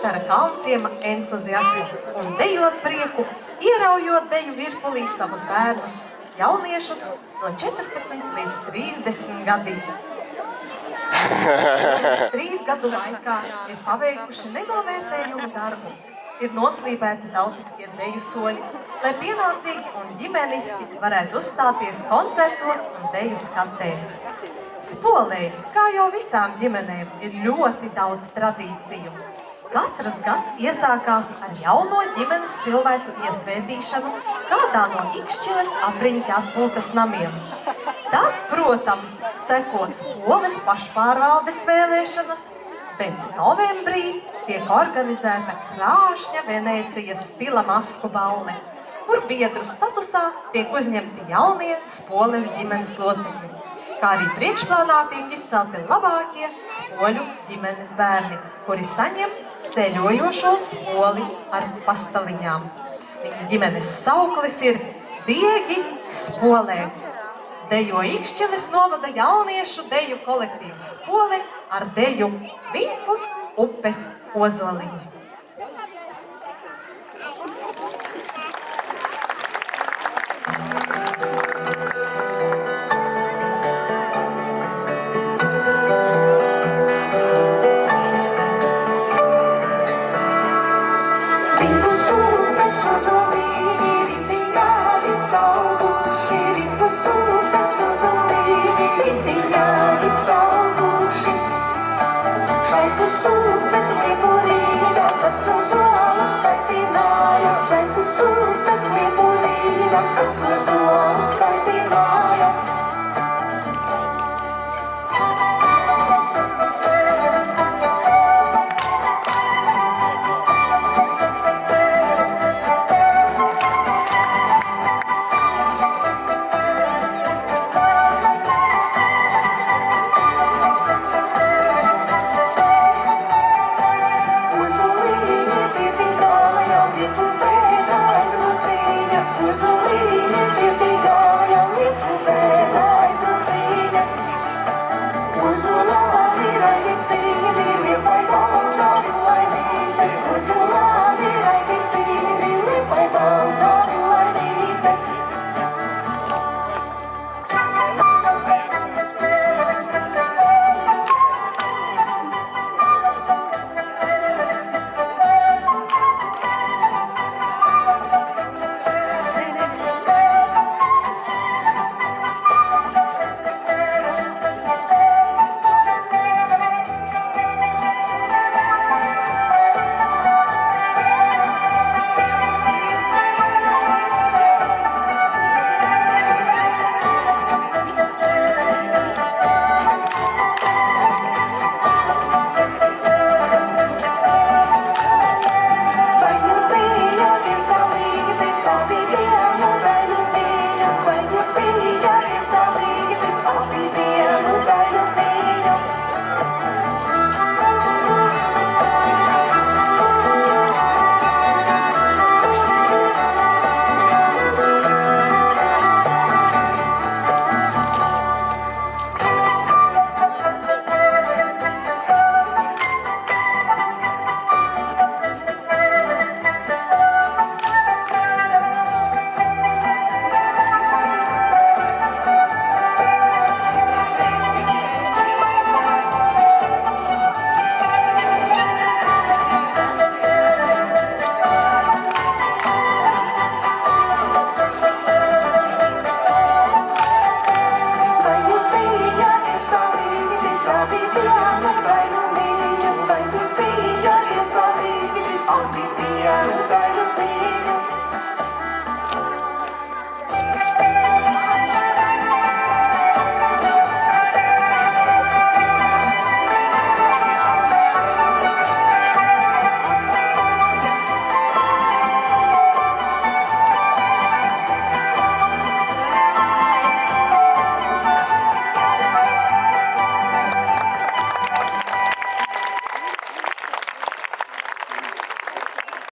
vakara kalnciema entuziasmu un dejot prieku, ieraujot deju virpulī savus bērnus, jauniešus no 14 līdz 30 gadiem. 3 gadu laikā ir paveikuši nenovērtējumu darbu. Ir noslīpēti tautiskie deju soļi, lai pienācīgi un ģimeniski varētu uzstāties koncertos un deju skatēs. Spolēs, kā jau visām ģimenēm, ir ļoti daudz tradīciju. Katrs gads iesākās ar jauno ģimenes cilvēku iesvētīšanu kādā no Ikšķiles apriņķa atpūtas namiem. Tad, protams, seko Spoles pašpārvaldes vēlēšanas, bet novembrī tiek organizēta krāšņa Venēcijas stila masku balle, kur biedru statusā tiek uzņemti jaunie Spoles ģimenes locekļi, kā arī priekšplānā tiek izcelti labākie spoļu ģimenes bērni, kuri saņem ceļojošo spoli ar pastaliņām. Viņa ģimenes sauklis ir Diegi Spolē. Dejo Ikšķiles novada jauniešu deju kolektīvs Spole ar deju Vimpus upes ozoliņi. Be